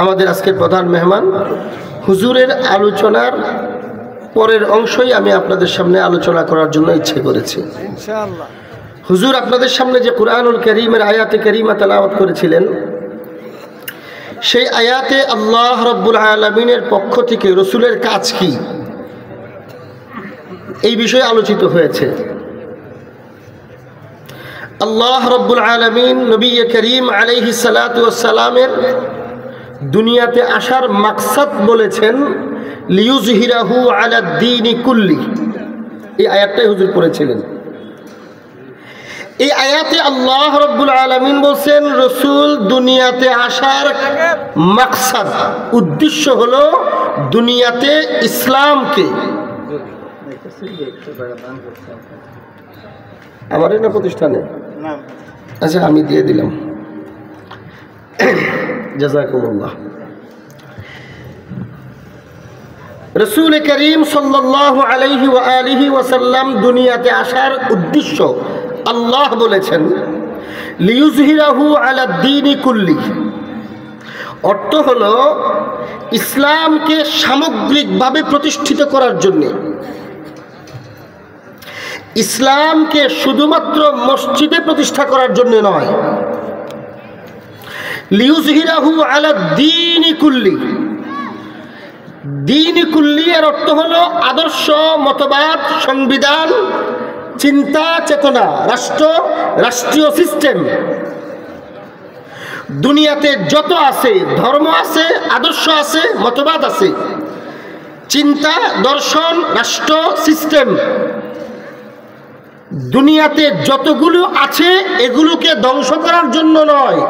আমাদের আজকের প্রধান মেহমান হুজুরের আলোচনার পরের অংশই আমি আপনাদের সামনে আলোচনা করার জন্য ইচ্ছে করেছি ইনশাআল্লাহ। হুজুর আপনাদের সামনে যে কুরআনুল কারীমের আয়াতে কারীমা তেলাওয়াত করেছিলেন, সেই আয়াতে আল্লাহ রাব্বুল আলামিনের পক্ষ থেকে রাসূলের কাজ কি এই বিষয়ে আলোচিত হয়েছে। আল্লাহ রাব্বুল আলামিন নবী করিম আলাইহিস সালাতু ওয়াস সালামের দুনিয়াতে আসার মাকসাদ বলেছেন লিইয়ুযহিরাহু আলা দ্বীনি কুল্লি। এই আয়াতটাই হুজুর পড়েছিলেন। এই আয়াতে আল্লাহ রাব্বুল আলামিন বলেন রাসূল দুনিয়াতে আসার মাকসাদ, উদ্দেশ্য হলো দুনিয়াতে ইসলামকে, আমার না প্রতিষ্ঠানে, আচ্ছা আমি দিয়ে দিলাম, জাযাকুমুল্লাহ। রাসূল করিম সাল্লাল্লাহু আলাইহি ওয়া আলিহি ওয়াসাল্লাম দুনিয়াতে আসার উদ্দেশ্য আল্লাহ বলেছেন লিইয়ুযহিরাহু আলা দ্বীনি কুল্লি। অর্থ হলো ইসলামকে সামগ্রিকভাবে প্রতিষ্ঠিত করার জন্য। ইসলামকে শুধুমাত্র মসজিদে প্রতিষ্ঠা করার জন্য নয়, লিইয়ুযহিরাহু আলা দ্বীনি কুল্লি। দ্বীনি কুল্লি এর অর্থ হলো আদর্শ, মতবাদ, সংবিধান, চিন্তা চেতনা, রাষ্ট্রীয় সিস্টেম। দুনিয়াতে যত আছে, ধর্ম আছে, আদর্শ আছে, মতবাদ আছে, চিন্তা, দর্শন, রাষ্ট্র সিস্টেম, দুনিয়াতে যতগুলো আছে এগুলোকে ধ্বংস করার জন্য নয়।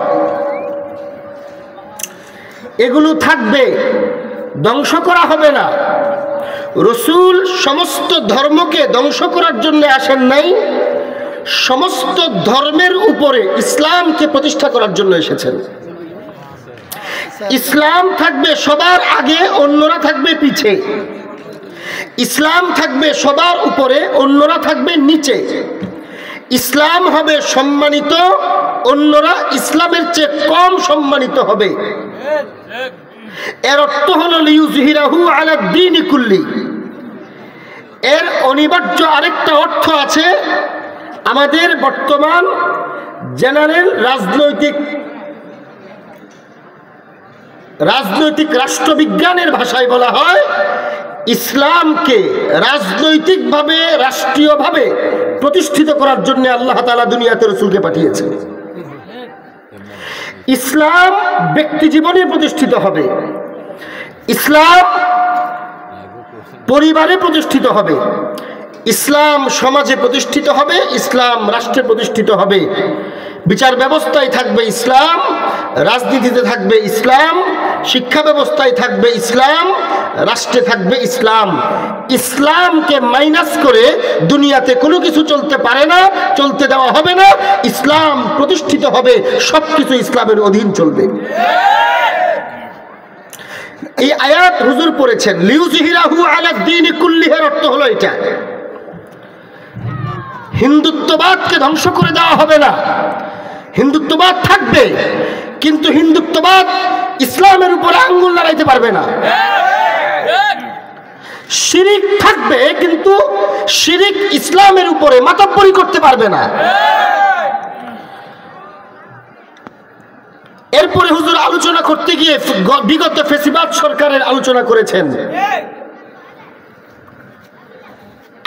এগুলো থাকবে, ধ্বংস করা হবে না। রাসূল সমস্ত ধর্মকে ধ্বংস করার জন্য আসেন নাই, সমস্ত ধর্মের উপরে ইসলামকে প্রতিষ্ঠা করার জন্য এসেছেন। ইসলাম থাকবে সবার আগে, অন্যরা থাকবে পিছে। ইসলাম থাকবে সবার উপরে, অন্যরা থাকবে নিচে। ইসলাম হবে সম্মানিত, অন্যরা ইসলামের চেয়ে কম সম্মানিত হবে। এর অর্থ হলো লিইয়ুযহিরাহু আলা দ্বীনি কুল্লি। এর অনিবার্য আরেকটা অর্থ আছে। আমাদের বর্তমান জেনারেল রাজনৈতিক রাষ্ট্রবিজ্ঞানের ভাষায় বলা হয় ইসলামকে রাজনৈতিকভাবে, রাষ্ট্রীয়ভাবে প্রতিষ্ঠিত করার জন্য আল্লাহ তাআলা দুনিয়াতে রাসূলকে পাঠিয়েছেন। ইসলাম ব্যক্তি জীবনে প্রতিষ্ঠিত হবে, ইসলাম পরিবারে প্রতিষ্ঠিত হবে, ইসলাম সমাজে প্রতিষ্ঠিত হবে, ইসলাম রাষ্ট্রে প্রতিষ্ঠিত হবে। বিচার ব্যবস্থায় থাকবে ইসলাম, রাজনীতিতে থাকবে ইসলাম, শিক্ষা ব্যবস্থায় থাকবে ইসলাম, রাষ্ট্রে থাকবে ইসলাম। ইসলামকে মাইনাস করে দুনিয়াতে কোনো কিছু চলতে পারে না, চলতে দেওয়া হবে না। ইসলাম প্রতিষ্ঠিত হবে, সবকিছু ইসলামের অধীন চলবে। এই আয়াত হুজুর পড়েছেন লিইয়ুযহিরাহু আলা দ্বীনি কুল্লিহির অর্থ হলো এটা। হিন্দুত্ববাদকে ধ্বংস করে দেওয়া হবে না, হিন্দুত্ববাদ থাকবে, কিন্তু হিন্দুত্ববাদ ইসলামের উপরে আঙ্গুল নাড়াইতে পারবে না। শিরিক থাকবে, কিন্তু শিরিক ইসলামের উপরে মাতব্বরি করতে পারবে না। এরপরে হুজুর আলোচনা করতে গিয়ে বিগত ফেসিবাদ সরকারের আলোচনা করেছেন।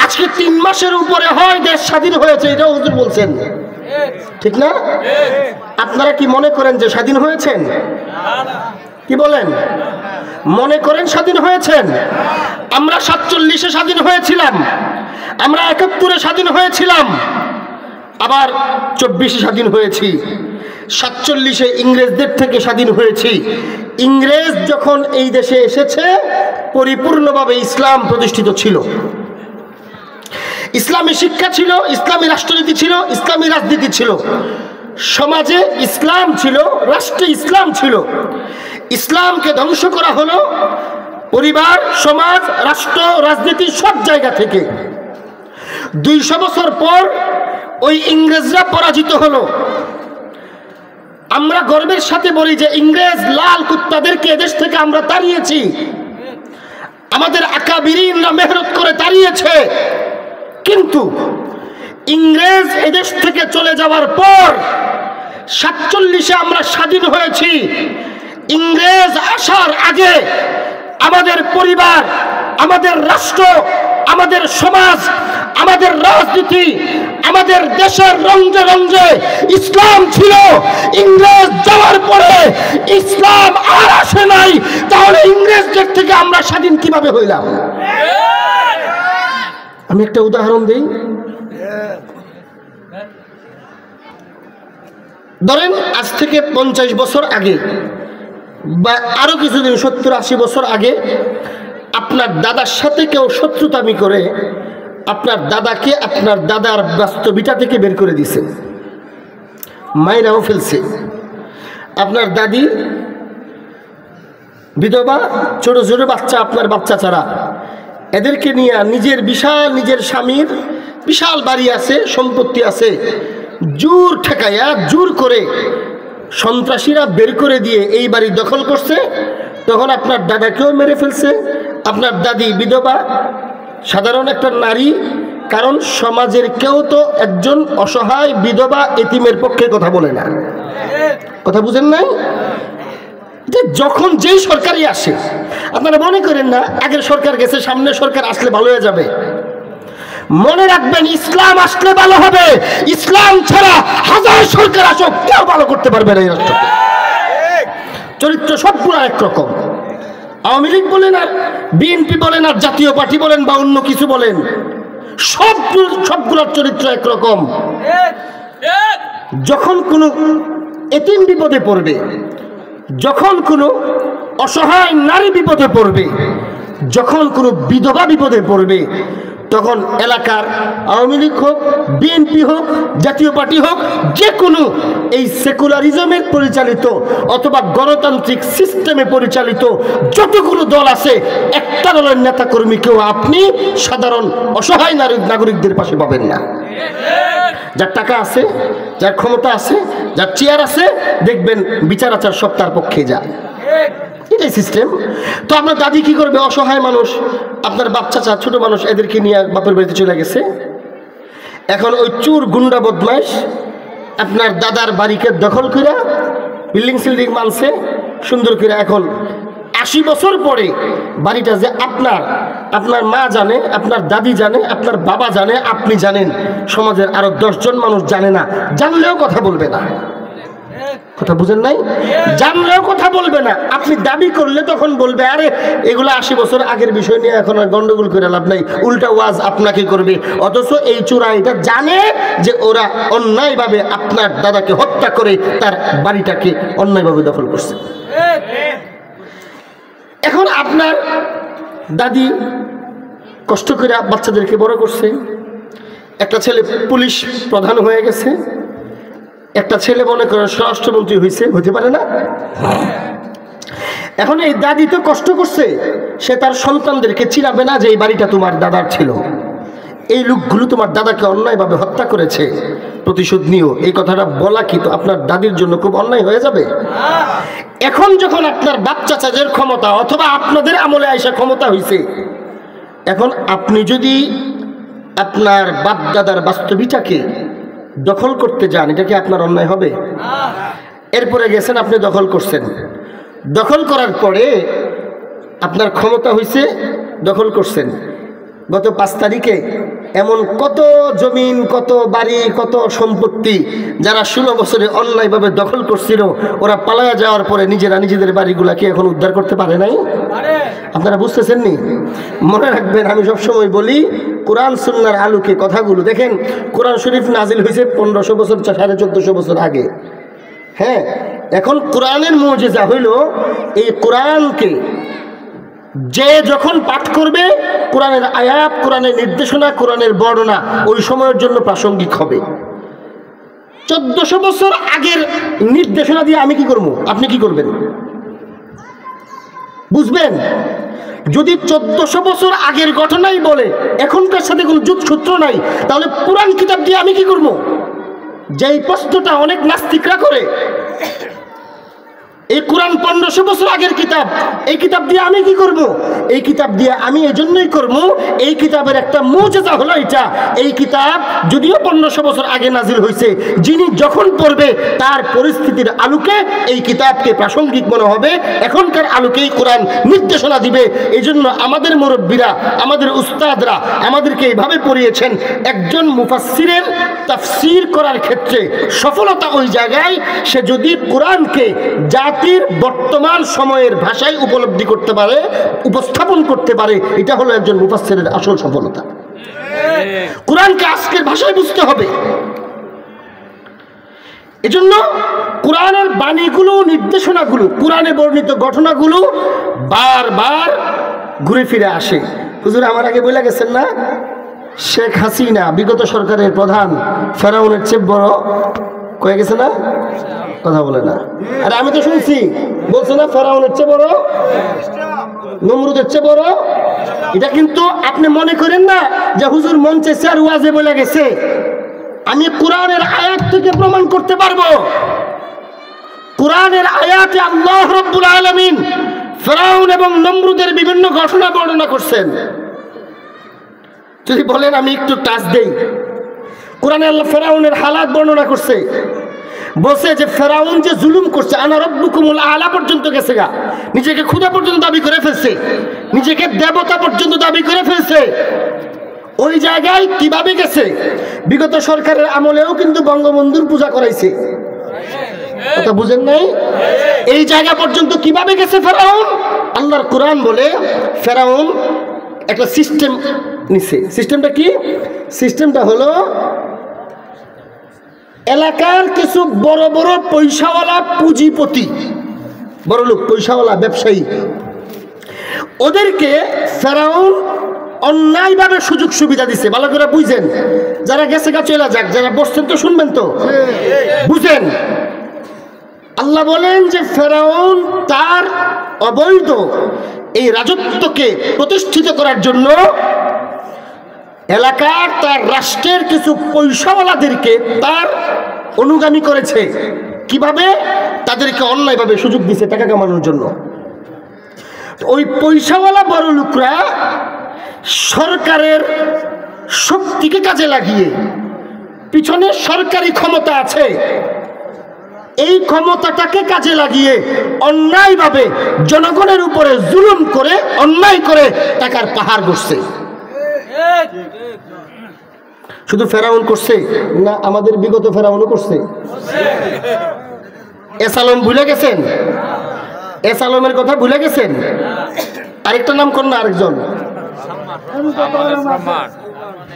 আজকে 3 মাসের উপরে হয় দেশ স্বাধীন হয়েছে, এটাও হুজুর বলছেন, ঠিক না? আপনারা কি মনে করেন যে স্বাধীন হয়েছেন? কি বলেন? মনে করেন স্বাধীন হয়েছেন? আমরা 47-এ স্বাধীন হয়েছিলাম, আমরা 71-এ স্বাধীন হয়েছিলাম, আবার 24-এ স্বাধীন হয়েছি। 47-এ ইংরেজদের থেকে স্বাধীন হয়েছি। ইংরেজ যখন এই দেশে এসেছে পরিপূর্ণভাবে ইসলাম প্রতিষ্ঠিত ছিল, ইসলামী শিক্ষা ছিল, ইসলামী রাষ্ট্রনীতি ছিল, ইসলামী রাজনীতি ছিল, সমাজে ইসলাম ছিল, রাষ্ট্রে ইসলাম ছিল। ইসলামকে ধ্বংস করা হলো পরিবার, সমাজ, রাষ্ট্র, রাজনীতি সব জায়গা থেকে। 200 বছর পর ওই ইংরেজরা পরাজিত হলো। আমরা গর্বের সাথে বলি যে ইংরেজ লাল কুত্তাদেরকে এদেশ থেকে আমরা তাড়িয়েছি, আমাদের আকাবিরিনরা মেহনত করে তাড়িয়েছে। কিন্তু ইংরেজ এদেশ থেকে চলে যাওয়ার পর 47-এ আমরা স্বাধীন হয়েছি। ইংরেজ আসার আগে আমাদের পরিবার, আমাদের রাষ্ট্র, আমাদের সমাজ, আমাদের রাজনীতি, আমাদের দেশের রঞ্জে রঞ্জে ইসলাম ছিল। ইংরেজ যাওয়ার পরে ইসলাম আর আসে নাই, তাহলে ইংরেজদের থেকে আমরা স্বাধীন কিভাবে হইলাম? আমি একটা উদাহরণ দিই। ধরেন আজ থেকে 50 বছর আগে বা আরো কিছুদিন 70-80 বছর আগে আপনার দাদার সাথে কেউ শত্রুতামি করে আপনার দাদাকে আপনার দাদার বাস্তবিতা থেকে বের করে দিছে, মাইরাও ফেলছে। আপনার দাদি বিধবা, ছোট ছোট বাচ্চা, আপনার বাচ্চা ছাড়া, এদেরকে নিয়ে নিজের স্বামীর বিশাল বাড়ি আছে, সম্পত্তি আছে, জোর ঠেকাইয়া জোর করে সন্ত্রাসীরা বের করে দিয়ে এই বাড়ি দখল করছে। তখন আপনার দাদাকেও মেরে ফেলছে। আপনার দাদি বিধবা, সাধারণ একটা নারী, কারণ সমাজের কেউ তো একজন অসহায় বিধবা এতিমের পক্ষে কথা বলে না। কথা বুঝেন নাই? যখন যেই সরকারই আসে, আপনারা মনে করেন না আগের সরকার গেছে, সামনে সরকার আসলে ভালো হয়ে যাবে। মনে রাখবেন, ইসলাম আসলে ভালো হবে। ইসলাম ছাড়া হাজার সরকার আসুক, কেউ ভালো করতে পারবে না এই রাষ্ট্রকে। চরিত্র সবগুলো একরকম। আওয়ামী লীগ বলেন আর বিএনপি বলেন আর জাতীয় পার্টি বলেন বা অন্য কিছু বলেন, সবগুলোর চরিত্র একরকম। যখন কোনো এতিম বিপদে পড়বে, যখন কোনো অসহায় নারী বিপদে পড়বে, যখন কোনো বিধবা বিপদে পড়বে, তখন এলাকার আওয়ামী লীগ হোক, বিএনপি হোক, জাতীয় পার্টি হোক, যে কোনো এই সেকুলারিজমের পরিচালিত অথবা গণতান্ত্রিক সিস্টেমে পরিচালিত যতগুলো দল আছে, একটা দলের নেতাকর্মীকেও আপনি সাধারণ অসহায় নাগরিকদের পাশে পাবেন না। যার টাকা আছে, যার ক্ষমতা আছে, যার চেয়ার আছে, দেখবেন বিচার আচার সব তার পক্ষে যায়। এটাই সিস্টেম। তো আপনার দাদি কি করবে? অসহায় মানুষ, আপনার বাচ্চা ছোট মানুষ, এদেরকে নিয়ে বাপের বাড়িতে চলে গেছে। এখন ওই চুর গুন্ডা বদমাইশ আপনার দাদার বাড়িকে দখল করে বিল্ডিং সিল্ডিং মানছে সুন্দর করে। এখন 80 বছর পরে বাড়িটা যে আপনার মা জানে, আপনার দাদি জানে, আপনার বাবা জানে, আপনি জানেন, সমাজের আরো 10 জন মানুষ জানে না, জানলেও কথা বলবে না। কথা বুঝেন নাই? জানলেও কথা বলবে না। আপনি দাবি করলে তখন বলবে, আরে এগুলো 80 বছর আগের বিষয় নিয়ে এখন আর গন্ডগোল করে লাভ নাই, উল্টা ওয়াজ আপনাকে করবে। অথচ এই চোরা এটা জানে যে ওরা অন্যায়ভাবে আপনার দাদাকে হত্যা করে তার বাড়িটাকে অন্যায়ভাবে দখল করছে। এখন আপনার দাদি কষ্ট করে বাচ্চাদেরকে বড় করছে। একটা ছেলে পুলিশ প্রধান হয়ে গেছে, একটা ছেলে মনে করেন স্বরাষ্ট্রমন্ত্রী হইতে পারে না। এখন এই দাদি তো কষ্ট করছে, সে তার সন্তানদেরকে চিনাবে না যে এই বাড়িটা তোমার দাদার ছিল, এই লোকগুলো তোমার দাদাকে অন্যায়ভাবে হত্যা করেছে, প্রতিশোধ নিও। এই কথাটা বলা কি তো আপনার দাদির জন্য খুব অন্যায় হয়ে যাবে? এখন যখন আপনার বাচ্চা চাচাদের ক্ষমতা অথবা আপনাদের আমলে আইসা ক্ষমতা হয়েছে, এখন আপনি যদি আপনার বাপ দাদার বাস্তবিটাকে দখল করতে যান, এটা কি আপনার অন্যায় হবে? এরপরে গেছেন, আপনি দখল করছেন, দখল করার পরে আপনার ক্ষমতা হয়েছে, দখল করছেন। গত 5 তারিখে এমন কত জমিন, কত বাড়ি, কত সম্পত্তি যারা 16 বছরে অন্যায়ভাবে দখল করছিল, ওরা পালায়া যাওয়ার পরে নিজেরা নিজেদের বাড়িগুলাকে এখন উদ্ধার করতে পারে নাই। আপনারা বুঝতেছেন নি? মনে রাখবেন, আমি সবসময় বলি কোরআন সুন্নাহর আলোকে কথাগুলো দেখেন। কোরআন শরীফ নাজিল হয়েছে 1500 বছর 1450 বছর আগে। হ্যাঁ, এখন কোরআনের মুজিজা হইল এই কোরআনকে যে যখন পাঠ করবে, কোরআনের আয়াত, কোরআনের নির্দেশনা, কোরআনের বর্ণনা ওই সময়ের জন্য প্রাসঙ্গিক হবে। 1400 বছর আগের নির্দেশনা দিয়ে আমি কি করবো, আপনি কি করবেন? বুঝবেন? যদি 1400 বছর আগের ঘটনাই বলে, এখনকার সাথে কোনো যোগসূত্র নাই, তাহলে পুরাণ কিতাব দিয়ে আমি কি করবো? যেই প্রশ্নটা অনেক নাস্তিকরা করে, এই কোরআন 1500 বছর আগের কিতাব। এই কিতাব দিয়ে আমি কি করব? এই কিতাব দিয়ে আমি এজন্যই করব, এই কিতাবের একটা মুজিজা হলো এটা। এই কিতাব যদিও 1500 বছর আগে নাজিল হয়েছে, যিনি যখন পড়বে তার পরিস্থিতির আলোকে এই কিতাবকে প্রাসঙ্গিক মনে হবে, এখনকার আলোকেই কোরআন নির্দেশনা দিবে। এই জন্য আমাদের মুরব্বীরা, আমাদের উস্তাদরা আমাদেরকে এইভাবে পড়িয়েছেন, একজন মুফাসসিরের তাফসীর করার ক্ষেত্রে সফলতা ওই জায়গায় সে যদি কোরআনকে জাতির বর্তমান সময়ের ভাষায় উপলব্ধি করতে পারে, উপস্থাপন করতে পারে, এটা হলো একজন মুফাসসিরের আসল সফলতা। কোরআনকে আজকের ভাষায় বুঝতে হবে। এজন্য কোরআনের বাণীগুলো, নির্দেশনাগুলো, কোরআনে বর্ণিত ঘটনাগুলো বারবার ঘুরে ফিরে আসে। হুজুর আমার আগে বলে গেছেন না, শেখ হাসিনা বিগত সরকারের প্রধান, ফেরাউনের চেয়ে বড় কয়ে গেছে না? কথা বলে না। আর আমি তো শুনছি বলছে না ফেরাউনের চেয়ে বড়, নমরুদের চেয়ে বড়। এটা কিন্তু আপনি মনে করেন না যে হুজুর মঞ্চে স্যার ওয়াজে বলে গেছে। আমি কোরআনের আয়াত থেকে প্রমাণ করতে পারবো। কোরআনের আয়াতে আল্লাহ রাব্বুল আলামিন ফেরাউন এবং নমরুদের বিভিন্ন ঘটনা বর্ণনা করছেন। যদি বলেন আমি একটু টাচ দেই, কোরআনে আল্লাহ ফেরাউনের হালাত বর্ণনা করছে, বলছে যে ফেরাউন যে জুলুম করছে, আনা রব্বুকুমুল আলা পর্যন্ত গেছে গা, নিজেকে খোদা পর্যন্ত দাবি করে ফেলছে, নিজেকে দেবতা পর্যন্ত দাবি করে ফেলছে। ওই জায়গায় কিভাবে গেছে? বিগত সরকারের আমলেও কিন্তু বঙ্গবন্ধুর পূজা করাইছে, কথা বুঝেন নাই? এই জায়গা পর্যন্ত কিভাবে গেছে ফেরাউন? আল্লাহর কোরআন বলে ফেরাউন একটা সিস্টেম নিছে। সিস্টেমটা কি? সিস্টেমটা হলো এলাকার কিছু বড় বড় পয়সাওয়ালা পুঁজিপতি, বড় লোক পয়সাওয়ালা ব্যবসায়ী, ওদেরকে ফেরাউন অন্যায়ভাবে সুযোগ সুবিধা দিছে। ভালো করে বুঝেন, যারা গেছে গা চলে যাক, যারা বসছেন তো শুনবেন তো, বুঝেন। আল্লাহ বলেন যে ফেরাউন তার অবৈধ এই রাজত্বকে প্রতিষ্ঠিত করার জন্য এলাকার, তার রাষ্ট্রের কিছু পয়সাওয়ালাদেরকে তার অনুগামী করেছে। কিভাবে? তাদেরকে অন্যায়ভাবে সুযোগ দিছে টাকা কামানোর জন্য। ওই পয়সাওয়ালা বড় লোকরা সরকারের শক্তিকে কাজে লাগিয়ে, পিছনে সরকারি ক্ষমতা আছে, এই ক্ষমতাটাকে কাজে লাগিয়ে অন্যায়ভাবে জনগণের উপরে জুলুম করে, অন্যায় করে টাকার পাহাড় গড়ছে। শুধু ফেরাউন করছে না, আমাদের বিগত ফেরাউনও করছে। এস আলম ভুলে গেছেন? এস আলমের কথা ভুলে গেছেন? আরেকটা নাম কোন না, আরেকজন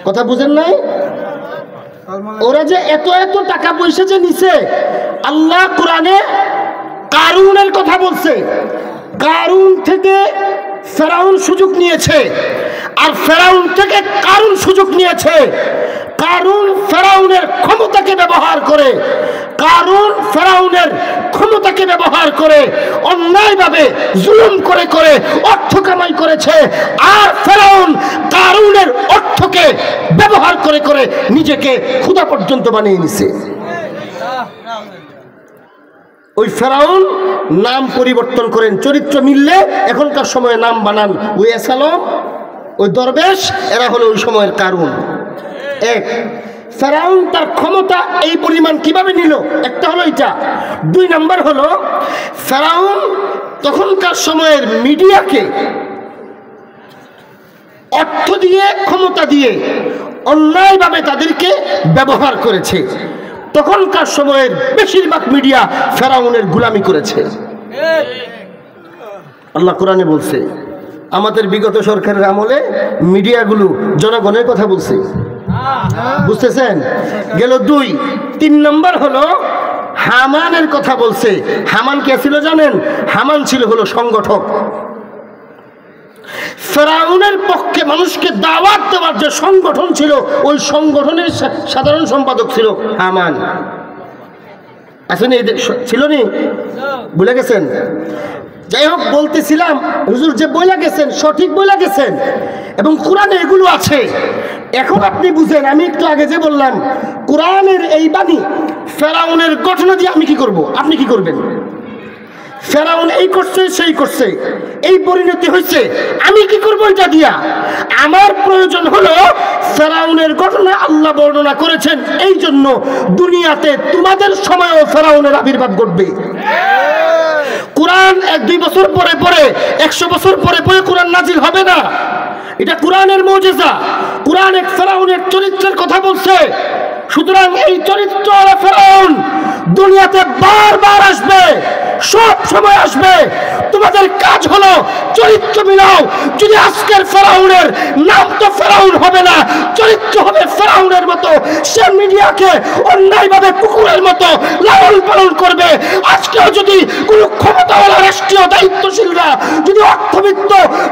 কথা বুঝেন নাই? ওরা যে এত এত টাকা পয়সা যে নিছে, আল্লাহ কোরআনে কারুনের কথা বলছে। কারুন থেকে ফেরাউন সুযোগ নিয়েছে, আর ফেরাউন থেকে কারুন সুযোগ নিয়েছে। কারুন ফেরাউনের ক্ষমতাকে ব্যবহার করে, কারুন ফেরাউনের ক্ষমতাকে ব্যবহার করে অন্যায়ভাবে জুলুম করে করে অর্থ কামাই করেছে। আর ফেরাউন কারুনের অর্থকে ব্যবহার করে করে নিজেকে খোদা পর্যন্ত বানিয়ে নিছে। ওই ফেরাউন নাম পরিবর্তন করেন, চরিত্র মিললে এখনকার সময়ে নাম বানান। ওই এসালম, ওই দরবেশ, এরা হলো ওই সময়ের কারুন। এক, ফেরাউন তার ক্ষমতা এই পরিমাণ কিভাবে নিল? একটা হলো এটা। দুই নাম্বার হলো ফেরাউন তখনকার সময়ের মিডিয়াকে অর্থ দিয়ে, ক্ষমতা দিয়ে অন্যায়ভাবে তাদেরকে ব্যবহার করেছে। তখনকার সময়ের বেশিরভাগ মিডিয়া ফেরাউনের গোলামি করেছে। আল্লাহ কোরআনে বলছে, আমাদের বিগত সরকারের আমলে মিডিয়াগুলো জনগণের কথা বলছে। বুঝতেছেন? গেল দুই। তিন নম্বর হলো হামানের কথা বলছে। হামান কে ছিল জানেন? হামান ছিল হলো সংগঠক। ফেরাউনের পক্ষে মানুষকে দাওয়াত দেওয়ার যে সংগঠন ছিল, ওই সংগঠনের সাধারণ সম্পাদক ছিল হামান। আসেন, ছিল নি? ভুলে গেছেন? যাই হোক, বলতেছিলাম হুজুর যে বইলা গেছেন সঠিক বইলা গেছেন, এবং কোরআনে এগুলো আছে। এখন আপনি বুঝেন, আমি একটু আগে যে বললাম কোরআনের এই বাণী, ফেরাউনের ঘটনা দিয়ে আমি কি করব, আপনি কি করবেন? ফেরাউন এই করছে, সেই করছে, এই পরিণতি হয়েছে, আমি কি করবো এটা দিয়া? আমার প্রয়োজন হলো ফেরাউনের ঘটনা আল্লাহ বর্ণনা করেছেন, এই জন্য দুনিয়াতে তোমাদের সময়ও ফেরাউনের আবির্ভাব ঘটবে। কোরআন 1-2 বছর পরে পরে, 100 বছর পরে পরে কোরআন নাজিল হবে না। এটা কোরআনের মুজিজা। কোরআন এক ফেরাউনের চরিত্রের কথা বলছে। সুতরাং এই চরিত্র ফেরাউন দুনিয়াতে বারবার আসবে, সব সময় আসবে। তোমাদের কাজ হলো চরিত্র মিলাও। যদি আজকের ফেরাউনের নাম তো ফেরাউন হবে না, চরিত্র হবে ফেরাউনের মতো। সে মিডিয়াকে অন্যায়ভাবে কুকুরের মতো লালন পালন করবে। আজকেও যদি কোনো ক্ষমতাওয়ালা রাষ্ট্রীয় দায়িত্বশীলরা যদি অর্থবিত্ত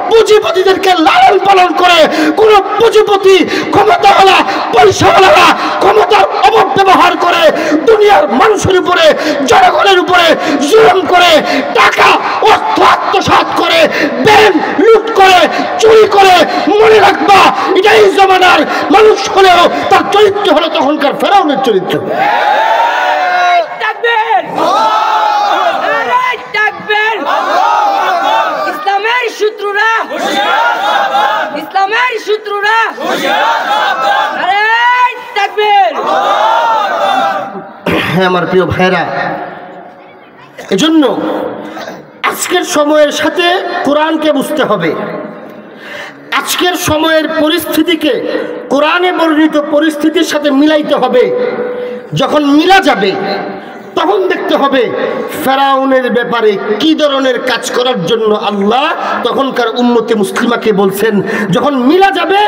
পুঁজিপতিদেরকে লালন পালন করে, কোনো পুঁজিপতি ক্ষমতাওয়ালা পয়সাওয়ালারা ক্ষমতার অপব্যবহার করে দুনিয়ার মানুষের উপরে, জনগণের উপরে জুলুম করে, টাকা অর্থ আত্মসাৎ করে, ব্যাংক লুট করে, চুরি করে, মনে রাখবা এটা এই জমানার মানুষ হলেও তার চরিত্র হলো তখনকার ফেরাউনের চরিত্র। ইসলামের শত্রুরা, ইসলামের শত্রুরা, হ্যাঁ আমার প্রিয় ভাইরা, এজন্য আজকের সময়ের সাথে কোরআনকে বুঝতে হবে। আজকের সময়ের পরিস্থিতিকে কোরআনে বর্ণিত পরিস্থিতির সাথে মিলাইতে হবে। যখন মিলা যাবে তখন দেখতে হবে ফেরাউনের ব্যাপারে কি ধরনের কাজ করার জন্য আল্লাহ তখনকার উম্মতে মুসলিমাকে বলছেন। যখন মিলা যাবে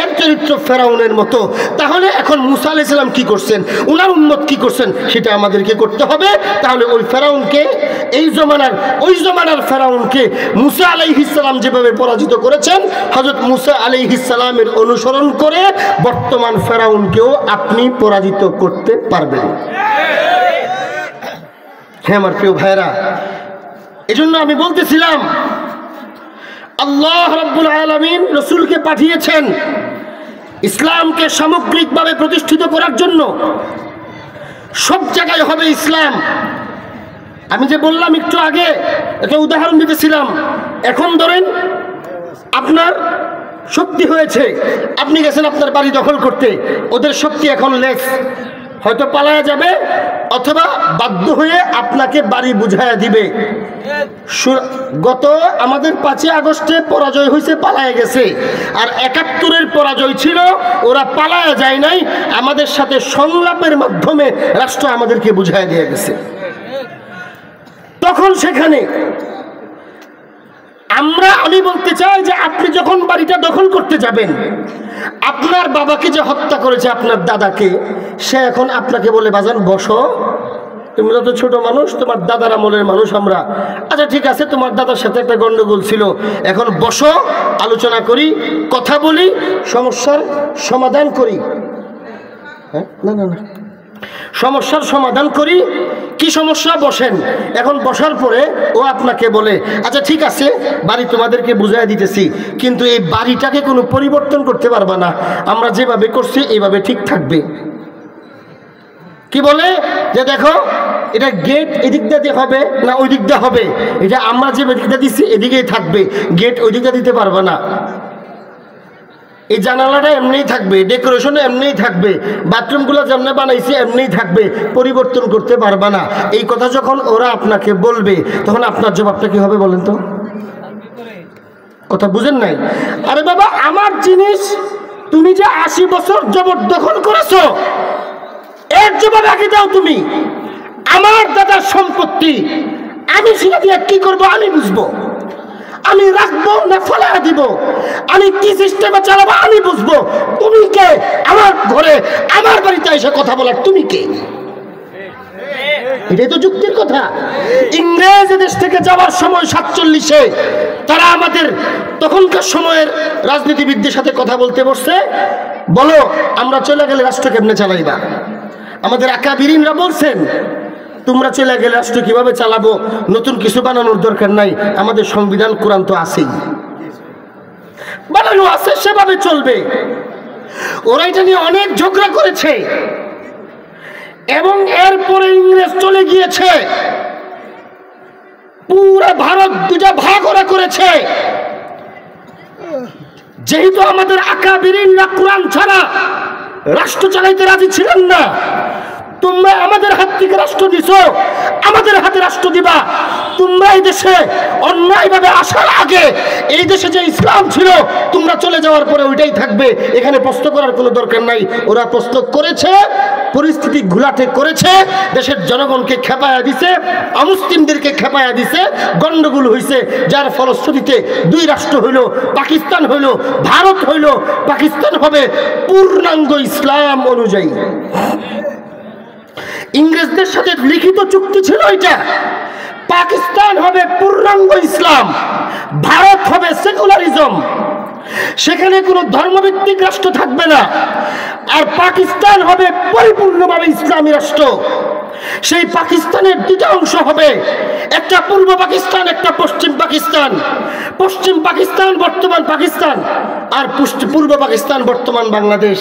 এর চরিত্র ফেরাউনের মতো, তাহলে এখন মুসা আলাইহিস সালাম কি করছেন, উনার উম্মত কি করছেন, সেটা আমাদেরকে করতে হবে। তাহলে ওই ফেরাউনকে, ওই জমানার ফেরাউনকে মুসা আলাইহিস সালাম যেভাবে পরাজিত করেছেন, হযরত মুসা আলাইহিস সালামের অনুসরণ করে বর্তমান ফেরাউনকেও আপনি পরাজিত করতে পারবেন। হ্যাঁ আমার প্রিয় ভাইরা, এজন্য আমি বলতেছিলাম আল্লাহ রাব্বুল আলামিন রাসূলকে পাঠিয়েছেন ইসলামকে সামগ্রিকভাবে প্রতিষ্ঠিত করার জন্য। সব জায়গায় হবে ইসলাম। আমি যে বললাম একটু আগে, একটা উদাহরণ দিতেছিলাম। এখন ধরেন আপনার শক্তি হয়েছে, আপনি গেছেন আপনার বাড়ি দখল করতে, ওদের শক্তি এখন লেস, হয়তো পালায়া যাবে অথবা বাধ্য হয়ে আপনাকে বাড়ি বুঝাইয়া দিবে। গত আমাদের 5 আগস্টে পরাজয় হয়েছে, পালায়া গেছে। আর 71-এর পরাজয় ছিল, ওরা পালায়া যায় নাই, আমাদের সাথে সংলাপের মাধ্যমে রাষ্ট্র আমাদেরকে বুঝাইয়া দিয়ে গেছে। তখন সেখানে আমি বলতে চাই যে আপনি যখন বাড়িটা দখল করতে যাবেন, আপনার বাবাকে যে হত্যা করেছে আপনার দাদাকে, সে এখন আপনাকে বলে বাজান বসো, তোমরা তো ছোট মানুষ, তোমার দাদার আমলের মানুষ আমরা, আচ্ছা ঠিক আছে তোমার দাদার সাথে একটা গন্ডগোল ছিল, এখন বসো, আলোচনা করি, কথা বলি, সমস্যার সমাধান করি। হ্যাঁ, না না না, সমস্যার সমাধান করি। কি সমস্যা, বসেন। এখন বসার পরে ও আপনাকে বলে আচ্ছা ঠিক আছে বাড়ি তোমাদেরকে বুঝাই দিতেছি, কিন্তু এই বাড়িটাকে কোনো পরিবর্তন করতে পারবা না, আমরা যেভাবে করছি এইভাবে ঠিক থাকবে। কি বলে যে দেখো এটা গেট এদিক দিয়ে হবে না ওই দিক দিয়ে হবে, এটা আমরা যে দিকটা দিচ্ছি এদিকেই থাকবে, গেট ওই দিকটা দিতে পারবা না, এই জানালাটা এমনিই থাকবে, ডেকোরেশন এমনিই থাকবে, বাথরুমগুলো যেমনি বানাইছে এমনিই থাকবে, পরিবর্তন করতে পারবা না। এই কথা যখন ওরা আপনাকে বলবে তখন আপনার জবাবটা কি হবে বলেন তো? কথা বুঝেন নাই? আরে বাবা, আমার জিনিস তুমি যে 80 বছর জবরদখল করেছো, এর জবাব আগে দাও তুমি। আমার দাদার সম্পত্তি, আমি সেটা দিয়ে কি করবো আমি বুঝবো, আমি রাখবো না ফেলা দিব, আমি কি সিস্টেমে চালাবো আমি বুঝবো। তুমি কে আমার ঘরে আমার বাড়িতে এসে কথা বলার? তুমি কে? এটাই তো যুক্তির কথা। ইংরেজ দেশ থেকে যাওয়ার সময় 47-এ তারা আমাদের তখনকার সময়ের রাজনীতিবিদদের সাথে কথা বলতে বসছে, বলো আমরা চলে গেলে রাষ্ট্র কেমনে চালাইবা? আমাদের আকাবিরিনরা বলছেন তোমরা চলে গেলে রাষ্ট্র কিভাবে চালাবো, নতুন কিছু বানানোর দরকার নাই, আমাদের সংবিধান কোরআন তো আছেই, বানানো আছে, সেভাবে চলবে। ওরা এটা নিয়ে অনেক ঝগড়া করেছে এবং এরপরে ইংরেজ চলে গিয়েছে, পুরো ভারত দুটা ভাগ ওরা করেছে। যেহেতু আমাদের আকাবিরিনরা কোরআন ছাড়া রাষ্ট্র চালাইতে রাজি ছিলেন না, তোমরা আমাদের হাত থেকে রাষ্ট্র দিছো, আমাদের হাতে রাষ্ট্র দিবা। তোমরা এই দেশে অন্যায়ভাবে আসার আগে এই দেশে যে ইসলাম ছিল তোমরা চলে যাওয়ার পরে ওইটাই থাকবে, এখানে প্রশ্ন করার কোনো দরকার নাই। ওরা প্রশ্ন করেছে, পরিস্থিতি ঘোলাটে করেছে, দেশের জনগণকে খেপায়া দিছে, অমুসলিমদেরকে খেপায়া দিছে, গন্ডগোল হয়েছে, যার ফলশ্রুতিতে দুই রাষ্ট্র হইল, পাকিস্তান হইল, ভারত হইল। পাকিস্তান হবে পূর্ণাঙ্গ ইসলাম অনুযায়ী। ইংরেজদের সাথে লিখিত চুক্তি ছিল এটা, পাকিস্তান হবে পূর্ণাঙ্গ ইসলাম, ভারত হবে সেকুলারিজম, সেখানে কোনো ধর্মভিত্তিক রাষ্ট্র থাকবে না, আর পাকিস্তান হবে পরিপূর্ণভাবে ইসলামী রাষ্ট্র। সেই পাকিস্তানের দুটো অংশ হবে, একটা পূর্ব পাকিস্তান, একটা পশ্চিম পাকিস্তান। পশ্চিম পাকিস্তান বর্তমান পাকিস্তান, আর পূর্ব পাকিস্তান বর্তমান বাংলাদেশ।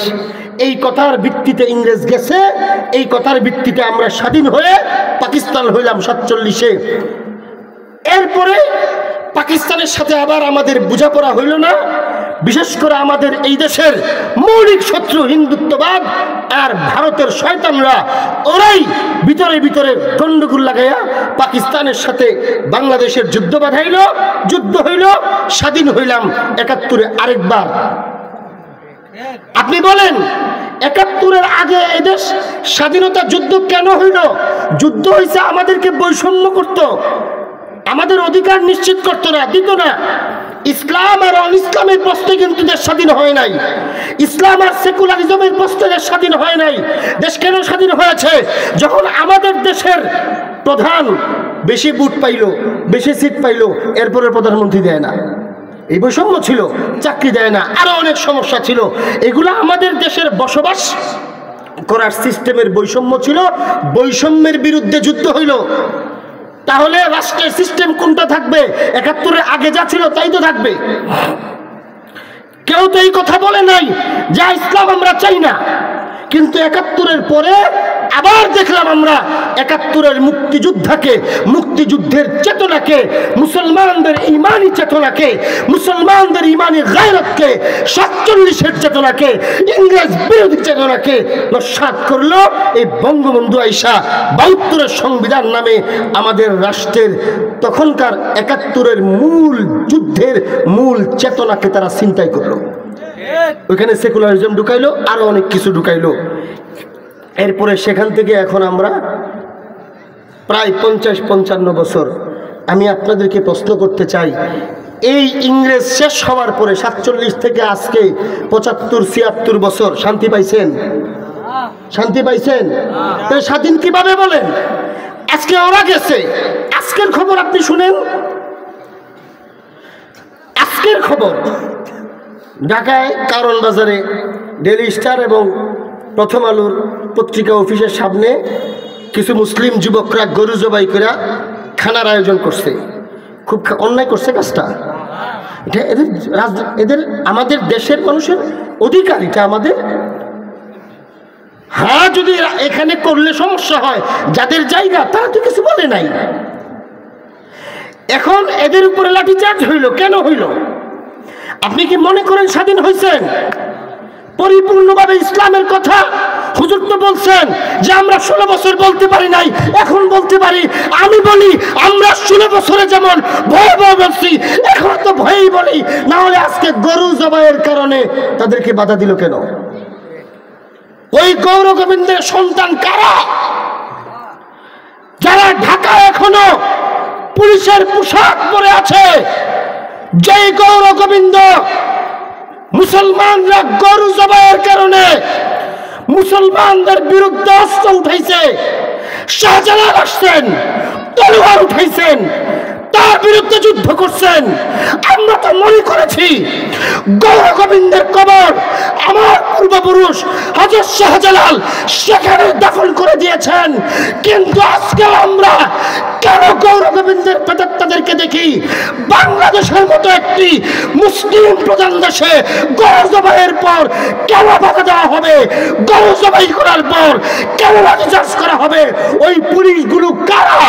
এই কথার ভিত্তিতে ইংরেজ গেছে, এই কথার ভিত্তিতে আমরা স্বাধীন হয়ে পাকিস্তান হইলাম 47-এ। এরপরে পাকিস্তানের সাথে আবার আমাদের বোঝাপড়া হইল না, বিশেষ করে আমাদের এই দেশের মৌলিক শত্রু হিন্দুত্ববাদ আর ভারতের শয়তানরা, ওরাই ভিতরে ভিতরে গন্ডগোল লাগাইয়া পাকিস্তানের সাথে বাংলাদেশের যুদ্ধ বাধাইল, যুদ্ধ হইল, স্বাধীন হইলাম 71-এ আরেকবার। আপনি বলেন 71-এর আগে এদেশ স্বাধীনতা যুদ্ধ কেন হইল? যুদ্ধ হয়েছে আমাদেরকে বৈষম্য করত, আমাদের অধিকার নিশ্চিত করতো না, দিত না। ইসলাম আর অন ইসলামের প্রশ্নে কিন্তু দেশ স্বাধীন হয় নাই, ইসলাম আর সেকুলারিজমের প্রশ্নে দেশ স্বাধীন হয় নাই। দেশ কেন স্বাধীন হয়েছে? যখন আমাদের দেশের প্রধান বেশি বুট পাইল, বেশি সিট পাইল, এরপরে প্রধানমন্ত্রী দেয় না, এই বৈষম্য ছিল, চাকরি দেয় না, আরো অনেক সমস্যা ছিল। এগুলো আমাদের দেশের বসবাস করার সিস্টেমের বৈষম্য ছিল, বৈষম্যের বিরুদ্ধে যুদ্ধ হইল। তাহলে রাষ্ট্রের সিস্টেম কোনটা থাকবে? 71-এর আগে যা ছিল তাই তো থাকবে। কেউ তো এই কথা বলে নাই যে ইসলাম আমরা চাই না, কিন্তু 71-এর পরে আবার দেখলাম আমরা 71-এর মুক্তিযোদ্ধাকে, মুক্তিযুদ্ধের চেতনাকে, মুসলমানদের ইমানি চেতনাকে, মুসলমানদের ইমানি গায়রতকে, 47-এর চেতনাকে, ইংরেজ বিরোধী চেতনাকে নস্যাৎ করলো এই বঙ্গবন্ধু আইসা 72-এর সংবিধান নামে আমাদের রাষ্ট্রের তখনকার 71-এর মূল যুদ্ধের মূল চেতনাকে তারা ছিনতাই করলো। ওইখানে সেকুলারিজম ঢুকাইলো, আরো অনেক কিছু ঢুকাইলো। এরপরে সেখান থেকে এখন আমরা প্রায় 50-55 বছর। আমি আপনাদেরকে প্রশ্ন করতে চাই, এই ইংরেজ শেষ হওয়ার পরে 47 থেকে আজকে 75-76 বছর শান্তি পাইছেন? শান্তি পাইছেন? তাই স্বাধীন কিভাবে বলেন? আজকে ওরা গেছে, আজকের খবর আপনি শুনেন, আজকের খবর ঢাকায় কারণ বাজারে ডেইলি স্টার এবং প্রথম আলোর পত্রিকা অফিসের সামনে কিছু মুসলিম যুবকরা গরু জবাই করে খানার আয়োজন করছে। খুব অন্যায় করছে কাজটা। এটা এদের আমাদের দেশের মানুষের অধিকার, এটা আমাদের। হ্যাঁ, যদি এখানে করলে সমস্যা হয়, যাদের জায়গা তারা তো কিছু বলে নাই। এখন এদের উপরে লাঠিচার্জ হইল, কেন হইল? আপনি কি মনে করেন স্বাধীন হয়েছেন? পরিপূর্ণভাবে ইসলামের কথা হুজুর তো বলছেন যে আমরা 16 বছর বলতে পারি নাই, এখন বলতে পারি। আমি বলি আমরা 16 বছরে যেমন ভয়ে ভয়ে বলছি, এখন তো ভয়েই বলি। না হলে আজকে গরু জবাইয়ের কারণে তাদেরকে বাধা দিল কেন? ওই গৌর গোবিন্দের সন্তান কারা? যারা ঢাকা এখনো পুলিশের পোশাক পরে আছে, যে গৌর গোবিন্দ মুসলমানরা গরু জবাইয়ের কারণে মুসলমানদের বিরুদ্ধে অস্ত্র উঠাইছে, শাহজালাল আসছেন, তলোয়ার উঠাইছেন, তার বিরুদ্ধে যুদ্ধ করছেন। আমরা তো মনে করেছি গৌর গোবিন্দের কবর আমার পূর্বপুরুষ হযরত শাহজালাল সেখানে দাফন করে দিয়েছেন, কিন্তু আজকে আমরা কেন গৌর গোবিন্দের প্রেতাত্মাদেরকে দেখি বাংলাদেশের মতো একটি মুসলিম প্রধান দেশে গরু জবাইয়ের পর কেন বাধা দেওয়া হবে? গরু জবাই করার পর কেন লাঠিচার্জ করা হবে? ওই পুলিশগুলো কারা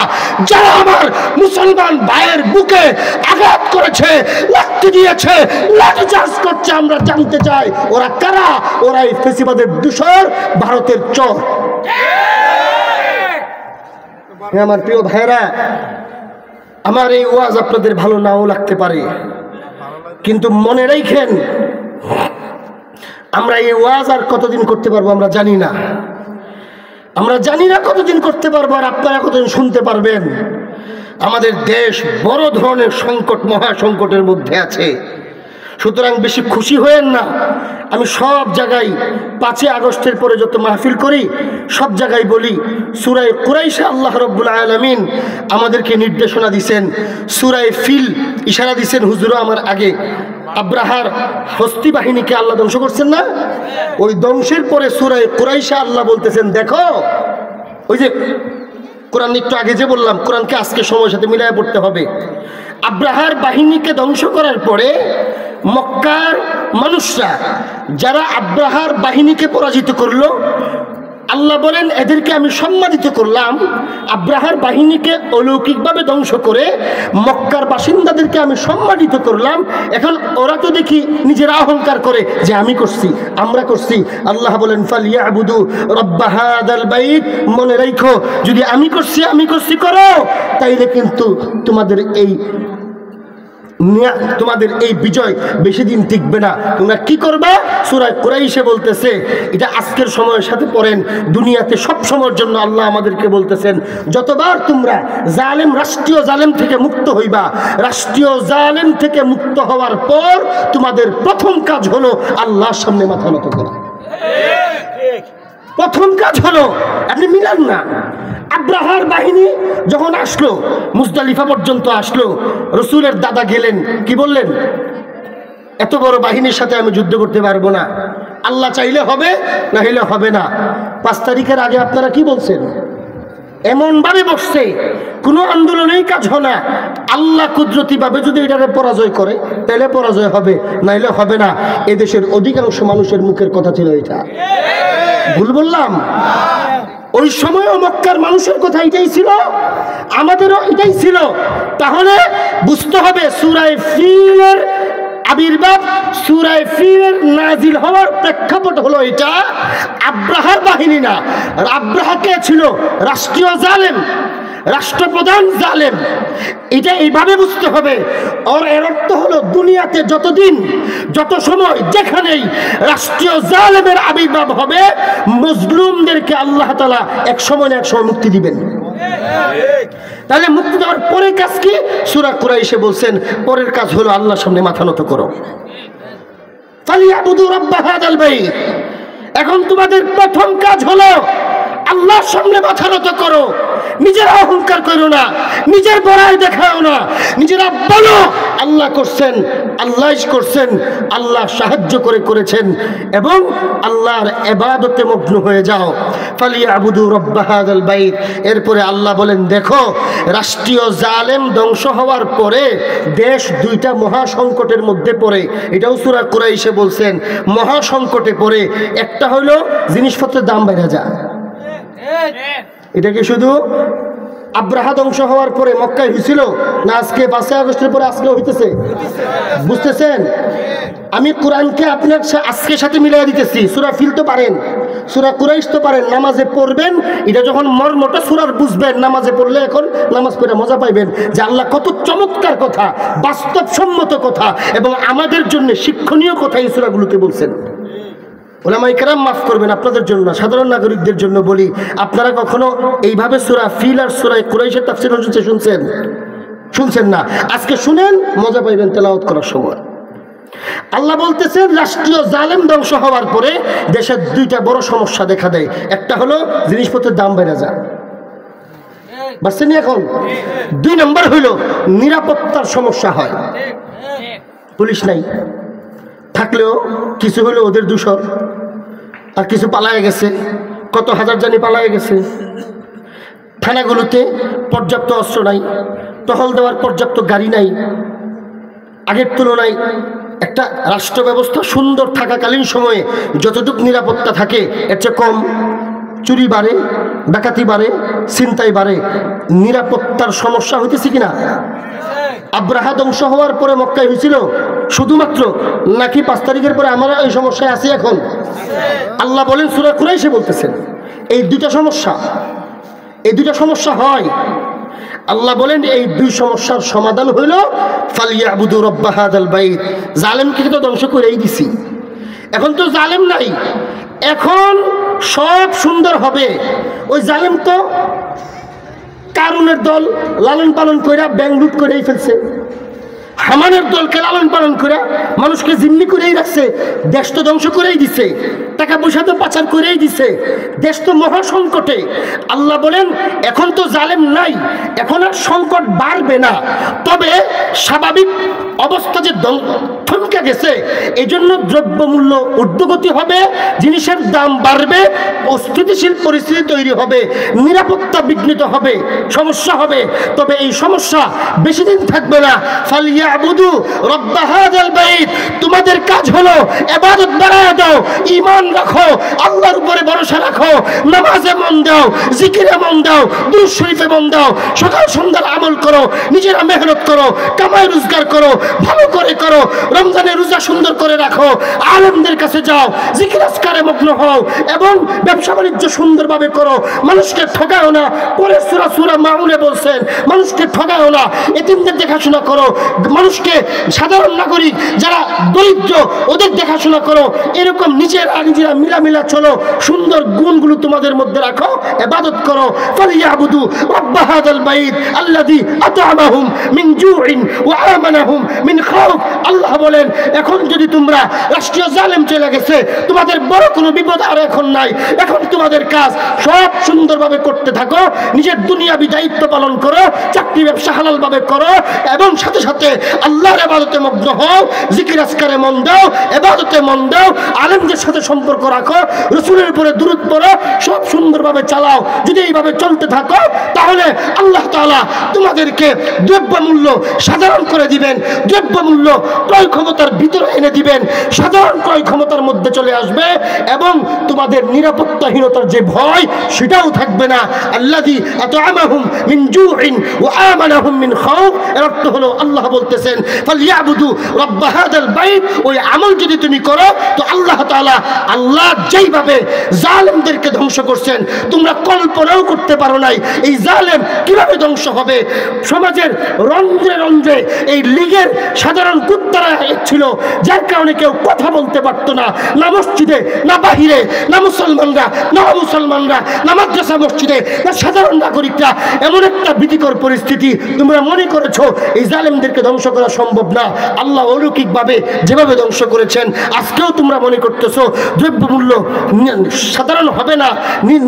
যারা আমার মুসলমান ভাইয়ের বুকে আঘাত করেছে, লাঠি দিয়েছে, লাঠিচার্জ করছে? আমরা জানতে চাই ওরা কারা? ওরা এই ফেসিবাদের দূষর, ভারতের চোর। আমার প্রিয় ভাইরা, আমার এই ওয়াজ আপনাদের ভালো নাও লাগতে পারে, কিন্তু মনে রাখেন আমরা এই ওয়াজ আর কতদিন করতে পারবো আমরা জানি না। আমরা জানি না কতদিন করতে পারবো, আর আপনারা কতদিন শুনতে পারবেন। আমাদের দেশ বড় ধরনের সংকট, মহা সংকটের মধ্যে আছে। সুতরাং বেশি খুশি হয়েন না। আমি সব জায়গায় 5 আগস্টের পরে যত মাহফিল করি সব জায়গায় বলি, সূরা কুরাইশে আল্লাহ রাব্বুল আলামিন আমাদেরকে নির্দেশনা দিয়েছেন। সূরা ফিল ইশারা দিয়েছেন হুজুরও আমার আগে। আব্রাহার হস্তি বাহিনীকে আল্লাহ ধ্বংস করছেন না? ওই ধ্বংসের পরে সূরা কুরাইশে আল্লাহ বলতেছেন, দেখো ওই যে কোরআন একটু আগে যে বললাম, কোরআনকে আজকে সময়ের সাথে মিলায় পড়তে হবে। আব্রাহার বাহিনীকে ধ্বংস করার পরে মক্কার মানুষরা যারা আব্রাহার বাহিনীকে পরাজিত করলো, আল্লাহ বলেন এদেরকে আমি সম্মানিত করলাম। আব্রাহার বাহিনীকে অলৌকিকভাবে ধ্বংস করে মক্কার বাসিন্দাদেরকে আমি সম্মানিত করলাম। এখন ওরা তো দেখি নিজেরা অহংকার করে যে আমি করছি, আমরা করছি। আল্লাহ বলেন ফালিয়াবুদু রাব্বা হাযাল বাইত, মনে রাখো যদি আমি করছি করো, তাইলে কিন্তু তোমাদের এই বিজয় বেশি দিন টিকবে না। তোমরা কি করবা? সূরা কুরাইশে বলতেছে, এটা আজকের সময়ের সাথে পড়েন, দুনিয়াতে সব সময়ের জন্য আল্লাহ আমাদেরকে বলতেছেন, যতবার তোমরা জালেম, রাষ্ট্রীয় জালেম থেকে মুক্ত হইবা, রাষ্ট্রীয় জালেম থেকে মুক্ত হওয়ার পর তোমাদের প্রথম কাজ হলো আল্লাহর সামনে মাথা নত করা। প্রথম কাজ হলো, আপনি মিলান না। আব্রাহার বাহিনী যখন আসলো, মুজদালিফা পর্যন্ত আসলো, রসুলের দাদা গেলেন, কি বললেন? এত বড় বাহিনীর সাথে আমি যুদ্ধ করতে পারবো না, আল্লাহ চাইলে হবে, না হইলে হবে না। 5 তারিখের আগে আপনারা কি বলছেন? এমন ভাবে বসছে, কোনো আন্দোলনেই কাজ হয় না। আল্লাহ কুদরতি ভাবে যদি এটাকে পরাজয় করে তাহলে পরাজয় হবে, নাইলে হবে না। এদেশের অধিকাংশ মানুষের মুখের কথা ছিল এটা। ভুল বললাম? ওই সময়ও মক্কার মানুষের কথা এটাই ছিল, আমাদেরও এটাই ছিল। তাহলে বুঝতে হবে সূরা ফিলের আবির্ভাব, সূরা ফিলের নাজিল হওয়ার প্রেক্ষাপট হলো এটা। আব্রাহার বাহিনী না, আব্রাহা কে ছিল? রাষ্ট্রীয় জালেম, রাষ্ট্রপ্রধান জালেম। এটা এইভাবে বুঝতে হবে। আর এর অর্থ হলো দুনিয়াতে যতদিন, যত সময়, যেখানেই রাষ্ট্রীয় জালেমের আবির্ভাব হবে, মজলুমদেরকে আল্লাহ তাআলা এক সময় না এক সময় মুক্তি দিবেন। তাহলে মুক্তি দেওয়ার পরের কাজ কি? সূরা কুরাইশে বলছেন পরের কাজ হলো আল্লাহর সামনে মাথা নত করো। ফালিয়াবুদু রাব্বা হাযাল বাইত। এখন তোমাদের প্রথম কাজ হলো আল্লাহর সামনে মাথা নত করো। নিজেরা অহংকার করো না, নিজের বড়াই দেখাও না, নিজেরা বলো আল্লাহ করছেন, আল্লাহ করছেন, আল্লাহ সাহায্য করেছেন, এবং আল্লাহর ইবাদতে মগ্ন হয়ে যাও। ফালিয়াবুদু রাব্বা হাযাল বাইত। এরপরে আল্লাহ বলেন, দেখো রাষ্ট্রীয় জালেম ধ্বংস হওয়ার পরে দেশ 2টা মহা সংকটের মধ্যে পড়ে। এটাও সূরা কুরাইশে বলছেন মহা সংকটে পড়ে। একটা হলো জিনিসপত্রের দাম বেড়ে যায়। এটা কি শুধু আব্রাহা ধ্বংস হওয়ার পরে মক্কায় হয়েছিল, না আজকে 5 আগস্টের পরে আজকে হইতেছে? বুঝতেছেন? আমি কোরআনকে আপনার আজকে সাথে মিলিয়ে দিতেছি। সূরা ফিল তো পারেন, সূরা কুরাইশ তো পারেন, নামাজে পড়বেন। এটা যখন মর্মটা সূরার বুঝবেন, নামাজে পড়লে এখন নামাজ পড়ে মজা পাইবেন যে আল্লাহ কত চমৎকার কথা, বাস্তবসম্মত কথা এবং আমাদের জন্য শিক্ষণীয় কথা এই সূরাগুলোতে বলছেন। ওলামায়ে কেরাম মাফ করবেন, আপনাদের জন্য, সাধারণ নাগরিকদের জন্য বলি, আপনারা কখনো এইভাবে সূরা ফিল আর সূরা কুরাইশের তাফসীর শুনছেন না? আজকে শুনেন, মজা পাইবেন তেলাওয়াত করার সময়। আল্লাহ বলতেছেন রাষ্ট্রীয় জালেম ধ্বংস হওয়ার পরে দেশের 2টা বড় সমস্যা দেখা দেয়। একটা হলো জিনিসপত্রের দাম বেড়ে যায়, বুঝছেন? এখন 2 নম্বর হইল নিরাপত্তার সমস্যা হয়। পুলিশ নাই, থাকলেও কিছু হলো ওদের দূষণ, আর কিছু পালায়ে গেছে, কত হাজার জানি পালায়ে গেছে। থানাগুলোতে পর্যাপ্ত অস্ত্র নাই, টহল দেওয়ার পর্যাপ্ত গাড়ি নাই। আগের তুলনায় একটা রাষ্ট্র ব্যবস্থা সুন্দর থাকাকালীন সময়ে যতটুকু নিরাপত্তা থাকে এর চেয়ে কম। চুরি বাড়ে, ডাকাতি বাড়ে, ছিনতাই বাড়ে। নিরাপত্তার সমস্যা হইতেছে কিনা? আব্রাহা ধ্বংস হওয়ার পরে মক্কায় হয়েছিল শুধুমাত্র, নাকি 5 তারিখের পরে আমরা এই সমস্যায় আছি এখন? আল্লাহ বলেন সূরা কুরাইশে বলতেছেন এই দুইটা সমস্যা হয়। আল্লাহ বলেন এই দুই সমস্যার সমাধান হইল ফালিয়াবুদু রাব্ব হাযাল বাইত। জালেমকে তো ধ্বংস করেই দিছি, এখন তো জালেম নাই, এখন সব সুন্দর হবে। ওই জালেম তো কারুনের দল লালন পালন করে ব্যাংক লুট করেই ফেলছে, হামানের দলকে লালন পালন করে মানুষকে জিম্মি করেই রাখছে, দেশ তো ধ্বংস করেই দিছে, টাকা পয়সা তো পাচার করেই দিছে, দেশ তো মহা সংকটে। আল্লাহ বলেন এখন তো জালেম নাই, এখন আর সংকট বাড়বে না, তবে স্বাভাবিক অবস্থা যে থমকে গেছে এই জন্য দ্রব্যমূল্য ঊর্ধ্বগতি হবে, জিনিসের দাম বাড়বে, অস্থিতিশীল পরিস্থিতি তৈরি হবে, নিরাপত্তা বিঘ্নিত হবে, সমস্যা হবে। তবে এই সমস্যা বেশি দিন থাকবে না। ফালিয়াবুদু রাব্ব হাযাল বাইত, তোমাদের কাজ হলো ইবাদত বাড়ায় দাও, ঈমান রাখো, আল্লাহর উপরে ভরসা রাখো, নামাজে মন দাও, জিকিরে মন দাও, দুরূদ শরীফে মন দাও, সকাল সন্ধ্যার আমল করো, নিজেরা মেহনত করো, কামাই রোজগার করো, ভালো করে করো, রমজানের রোজা সুন্দর করে রাখো, আলেমদের কাছে যাও, জিকির আজকারে মগ্ন হও এবং ব্যবসা বাণিজ্য সুন্দরভাবে করো, মানুষকে ঠকাও না। পরে সূরা মাউনে বলছেন মানুষকে ঠকাও না, এতিমদের দেখাশোনা করো, মানুষকে সাধারণ নাগরিক যারা দরিদ্র ওদের দেখাশোনা করো, এরকম নিজের নিজেরা মিলামিলা চলো, সুন্দর গুণগুলো তোমাদের মধ্যে রাখো, ইবাদত করো। ফালিয়াবুদু রাব্ব হাযাল বাইত আল্লাযী আত'আমাহুম মিন জু'ইন ওয়া আমানাহুম মিন খাউফ। আল্লাহ বলেন এখন যদি তোমরা রাষ্ট্রীয় জালেম চলে গেছে, তোমাদের বড় কোনো বিপদ আর এখন নাই, এখন তোমাদের কাজ সব সুন্দরভাবে করতে থাকো, নিজের দুনিয়াবি দায়িত্ব পালন করো, চাকরি ব্যবসা হালালভাবে করো এবং সাথে সাথে আল্লাহর ইবাদতে মগ্ন হও, জিকির আজকারে মন দাও, ইবাদতে মন দাও, আলেমদের সাথে সম্পর্ক রাখো, রাসূলের উপরে দুরূদ পড়ো, সব সুন্দরভাবে চালাও। যদি এইভাবে চলতে থাকো তাহলে আল্লাহ তাআলা তোমাদেরকে দ্রব্যমূল্য সাধারণ করে দিবেন, দ্রব্যমূল্য ক্রয় ক্ষমতার ভিতরে এনে দিবেন, সাধারণ ক্রয় ক্ষমতার মধ্যে চলে আসবে এবং তোমাদের নিরাপত্তাহীনতার যে ভয় সেটাও থাকবে না। আল্লাযী আত'আমাহুম মিন জু'ইন ওয়া আমানাহুম মিন খাউফ, এর অর্থ হলো আল্লাহ বলতেছেন ফালিয়াবুদু রাব্ব হাযাল বাইত। ওই আমল যদি তুমি করো তো আল্লাহ তাআলা আল্লাহ যেইভাবে জালেমদেরকে ধ্বংস করছেন তোমরা কল্পনাও করতে পারো নাই এই জালেম কিভাবে ধ্বংস হবে। সমাজের রন্ধ্রে রন্ধ্রে এই লীগের সাধারণ কুত্তারা ছিল, যার কারণে কেউ কথা বলতে পারতো না, না মসজিদে না বাহিরে, না মুসলমানরা না মুসলমানরা, না মাদ্রাসা মসজিদে না সাধারণ নাগরিকরা। এমন একটা ভীতিকর পরিস্থিতি, তোমরা মনে করেছো এই জালেমদেরকে ধ্বংস করা সম্ভব না। আল্লাহ অলৌকিকভাবে যেভাবে ধ্বংস করেছেন আজকেও তোমরা মনে করতেছো দ্রব্যমূল্য সাধারণ হবে না,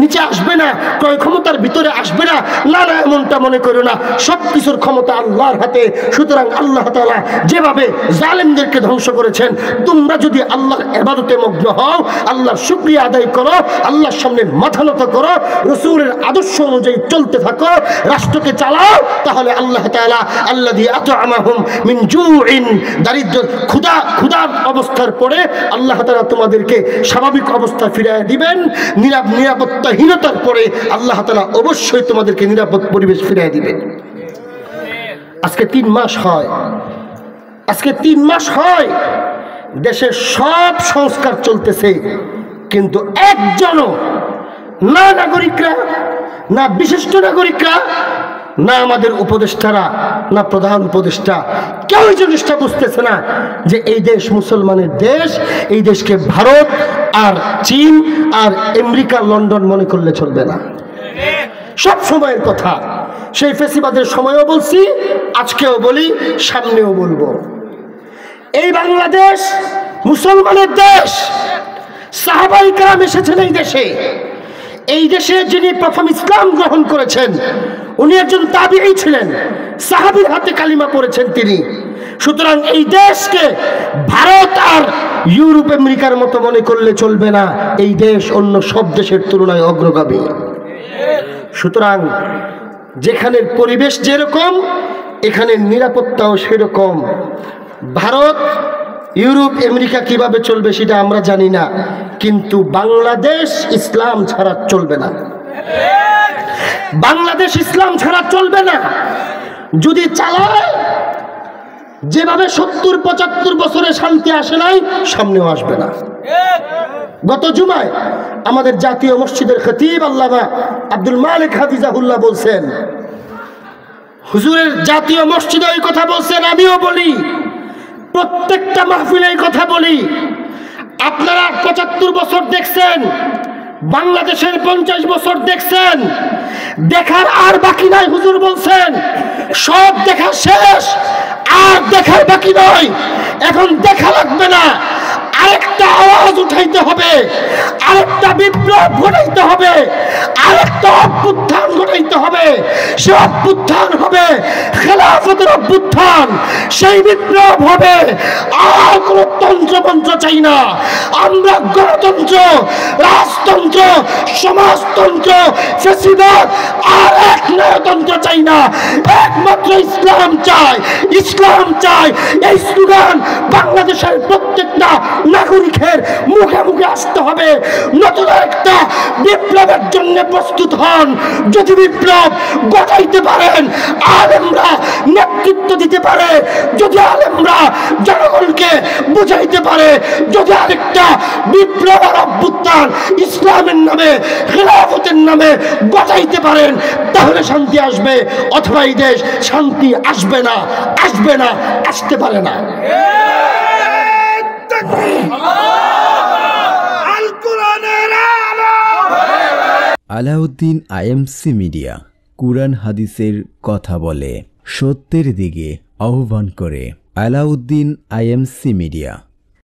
নিচে আসবে না, ক্রয় ক্ষমতার ভিতরে আসবে না। না না, এমনটা মনে করো না, সব কিছুর ক্ষমতা আল্লাহর হাতে। সুতরাং আল্লাহ তাআলা যেভাবে জালেমদেরকে ধ্বংস করেছেন, তোমরা যদি আল্লাহর ইবাদতে মগ্ন হও, আল্লাহর শুকরিয়া আদায় করো, আল্লাহর সামনে মাথা নত করো, রাসূলের আদর্শ অনুযায়ী চলতে থাকো, রাষ্ট্রকে চালাও, তাহলে আল্লাহ তাআলা আল্লাযী আত'আমাহুম মিন জু'ইন, দারিদ্র ক্ষুধার অবস্থার পরে আল্লাহ তাআলা তোমাদেরকে স্বাভাবিক অবস্থা ফিরিয়ে দিবেন। নিরাপত্তাহীনতার পরে আল্লাহ তাআলা অবশ্যই তোমাদেরকে নিরাপদ পরিবেশ ফিরিয়ে দিবেন। আজকে 3 মাস হয় দেশের সব সংস্কার চলতেছে, কিন্তু একজনও, না নাগরিকরা, না বিশিষ্ট নাগরিকরা, না আমাদের উপদেষ্টারা, না প্রধান উপদেষ্টা, কেউ এই জিনিসটা বুঝতেছে না যে এই দেশ মুসলমানের দেশ, এই দেশকে ভারত আর চীন আর আমেরিকা লন্ডন মনে করলে চলবে না। সব সময়ের কথা, সেই ফেসিবাদের সময়ও বলছি, আজকেও বলি, সামনেও বলবো। এই বাংলাদেশ মুসলমানের দেশ, সাহাবায়ে কেরাম এসেছেন এই দেশে। এই দেশে যিনি প্রথম ইসলাম গ্রহণ করেছেন উনি একজন তাবিঈ ছিলেন, সাহাবীর হাতে কালিমা পড়েছেন তিনি। সুতরাং এই দেশকে ভারত আর ইউরোপ আমেরিকার মতো মনে করলে চলবে না, এই দেশ অন্য সব দেশের তুলনায় অগ্রগামী। সুতরাং যেখানের পরিবেশ যেরকম এখানে নিরাপত্তাও সেরকম। ভারত, ইউরোপ, আমেরিকা কিভাবে চলবে সেটা আমরা জানি না, কিন্তু বাংলাদেশ ইসলাম ছাড়া চলবে না। বাংলাদেশ ইসলাম ছাড়া চলবে না। যদি চালায়, যেভাবে 70-75 বছরে শান্তি আসে নাই, সামনেও আসবে না। গত জুমায় আমাদের জাতীয় মসজিদের খতিব আল্লামা আব্দুল মালিক হাফিজাহুল্লাহ বলছেন, হুজুরের জাতীয় মসজিদে ওই কথা বলছেন, আমিও বলি, প্রত্যেকটা মাহফিলে এই কথা বলি। আপনারা 75 বছর দেখছেন, বাংলাদেশের 50 বছর দেখছেন, দেখার আর বাকি নাই। হুজুর বলছেন সব দেখা শেষ, আর দেখার বাকি নয়। এখন দেখা লাগবে না, আরেকটা আওয়াজ উঠাইতে হবে, আরেকটা বিপ্লব ঘটাইতে হবে, আরেকটা অভ্যুত্থান ঘটাইতে হবে। সে অভ্যুত্থান হবে খেলাফতের অভ্যুত্থান, সেই বিপ্লব হবে। আর কোনো তন্ত্রমন্ত্র চাই না। আমরা গণতন্ত্র, রাজতন্ত্র, সমাজতন্ত্র, ফ্যাসিবাদ আর এক ন্যায়তন্ত্র চাই না। একমাত্র ইসলাম চাই, ইসলাম চাই। এই স্লোগান বাংলাদেশের প্রত্যেকটা নাগরিকের মুখে মুখে আসতে হবে। নতুন একটা বিপ্লবের জন্য প্রস্তুত হন। যদি বিপ্লব ঘটাইতে পারেন, আলেমরা নেতৃত্ব দিতে পারে, যদি আলেমরা জনগণকে বুঝাইতে পারে, যদি আরেকটা বিপ্লব আর অভ্যুত্থান ইসলামের নামে, খেলাফতের নামে ঘটাইতে পারেন, তাহলে শান্তি আসবে। অথবা এই দেশ শান্তি আসবে না, আসবে না, আসতে পারে না। আলাউদ্দিন আইএমসি মিডিয়া কুরআন হাদিসের কথা বলে, সত্যের দিকে আহ্বান করে। Alauddin IMC media.